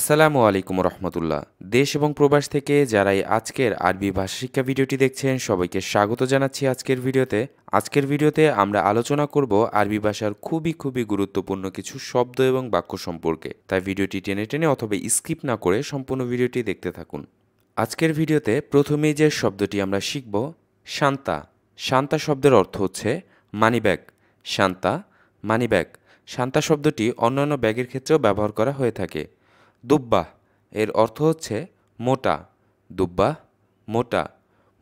আসসালামু আলাইকুম রহমতুল্লাহ। দেশ এবং প্রবাস থেকে যারা এই আজকের আরবি ভাষা শিক্ষা ভিডিওটি দেখছেন সবাইকে স্বাগত জানাচ্ছি আজকের ভিডিওতে আমরা আলোচনা করব আরবি ভাষার খুবই গুরুত্বপূর্ণ কিছু শব্দ এবং বাক্য সম্পর্কে। তাই ভিডিওটি টেনে টেনে অথবা স্কিপ না করে সম্পূর্ণ ভিডিওটি দেখতে থাকুন। আজকের ভিডিওতে প্রথমেই যে শব্দটি আমরা শিখব শান্তা। শান্তা শব্দের অর্থ হচ্ছে মানিব্যাগ। শান্তা মানিব্যাগ। শান্তা শব্দটি অন্যান্য ব্যাগের ক্ষেত্রেও ব্যবহার করা হয়ে থাকে। দুব্বাহ এর অর্থ হচ্ছে মোটা। দুব্বাহ মোটা।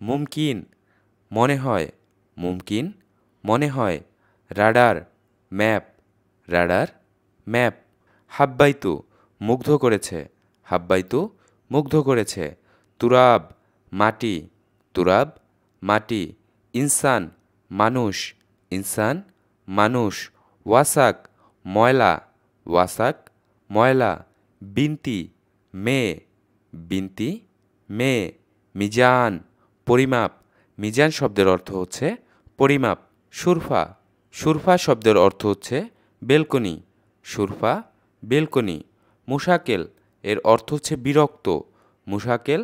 মুমকিন মনে হয়। মুমকিন মনে হয়। Radar map. Radar map. হাব্বাইতু মুগ্ধ করেছে। হাব্বাইতু মুগ্ধ করেছে। তুরাব মাটি। তুরাব মাটি। ইনসান মানুষ। ইনসান মানুষ। ওয়াসাক ময়লা। ওয়াসাক ময়লা। বিনতি মেয়ে। বিনতি মেয়ে। মিজান পরিমাপ। মিজান শব্দের অর্থ হচ্ছে পরিমাপ। সুরফা। সুরফা শব্দের অর্থ হচ্ছে বেলকনি। সুরফা বেলকনি। মুশাকেল এর অর্থ হচ্ছে বিরক্ত। মুশাকেল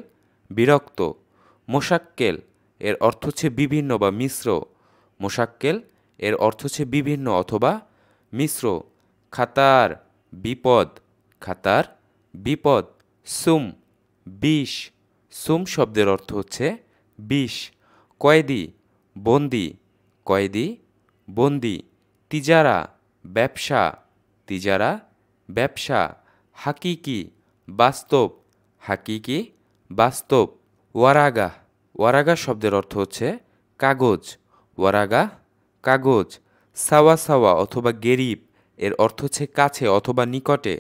বিরক্ত। মোশাক্কেল এর অর্থ হচ্ছে বিভিন্ন বা মিশ্র। মোশাক্কেল এর অর্থ হচ্ছে বিভিন্ন অথবা মিশ্র। খাতার বিপদ। খাতার বিপদ। সুম বিষ। সুম শব্দের অর্থ হচ্ছে বিষ। কয়েদি বন্দি। কয়েদি বন্দি। তিজারা ব্যবসা। তিজারা ব্যবসা। হাকিকি বাস্তব। হাকিকি বাস্তব। ওয়ারাগা। ওয়ারাগা শব্দের অর্থ হচ্ছে কাগজ। ওয়ারাগা কাগজ। সাওয়া সাওয়া অথবা গেরিব এর অর্থ হচ্ছে কাছে অথবা নিকটে।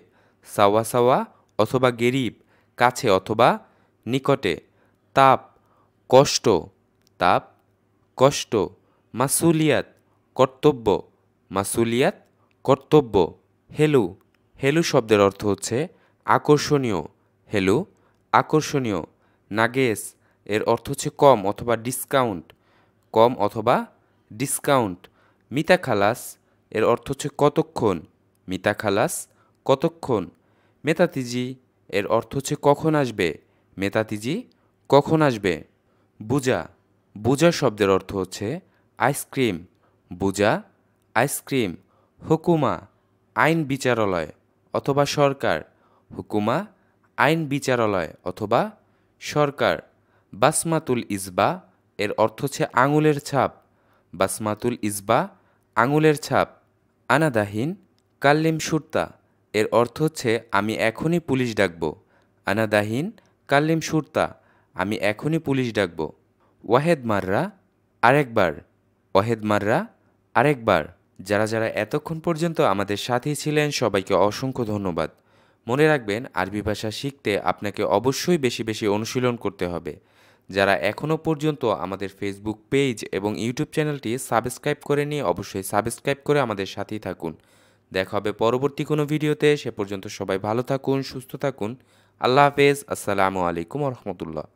সাওয়া সাওয়া অথবা গেরিব কাছে অথবা নিকটে। তাপ কষ্ট। তাপ কষ্ট। মাসুলিয়াত কর্তব্য। মাসুলিয়াত কর্তব্য। হেলু। হেলু শব্দের অর্থ হচ্ছে আকর্ষণীয়। হেলু আকর্ষণীয়। নাগেস এর অর্থ হচ্ছে কম অথবা ডিসকাউন্ট। কম অথবা ডিসকাউন্ট। মিতা খালাস এর অর্থ হচ্ছে কতক্ষণ। মিতা খালাস কতক্ষণ। মেতাতিজি এর অর্থ হচ্ছে কখন আসবে। মেতাতিজি কখন আসবে। বুজা। বুজা শব্দের অর্থ হচ্ছে আইসক্রিম। বুজা আইসক্রিম। হুকুমা আইন বিচারালয় অথবা সরকার। হুকুমা আইন বিচারালয় অথবা সরকার। বাসমাতুল ইসবা এর অর্থ হচ্ছে আঙুলের ছাপ। বাসমাতুল ইসবা আঙুলের ছাপ। আনাদাহিন কাল্লিম সুরতা এর অর্থ হচ্ছে আমি এখনই পুলিশ ডাকব। আনাদাহিন কাল্লিম সুরতা আমি এখনই পুলিশ ডাকব। ওয়াহেদ মাররা আরেকবার। ওয়াহেদ মাররা আরেকবার। যারা এতক্ষণ পর্যন্ত আমাদের সাথেই ছিলেন সবাইকে অসংখ্য ধন্যবাদ। মনে রাখবেন আরবি ভাষা শিখতে আপনাকে অবশ্যই বেশি অনুশীলন করতে হবে। যারা এখনও পর্যন্ত আমাদের ফেসবুক পেজ এবং ইউটিউব চ্যানেলটি সাবস্ক্রাইব করেনি অবশ্যই সাবস্ক্রাইব করে আমাদের সাথেই থাকুন। দেখা হবে পরবর্তী কোনো ভিডিওতে। সে পর্যন্ত সবাই ভালো থাকুন সুস্থ থাকুন। আল্লাহ হাফেজ। আসসালামু আলাইকুম রহমতুল্লাহ।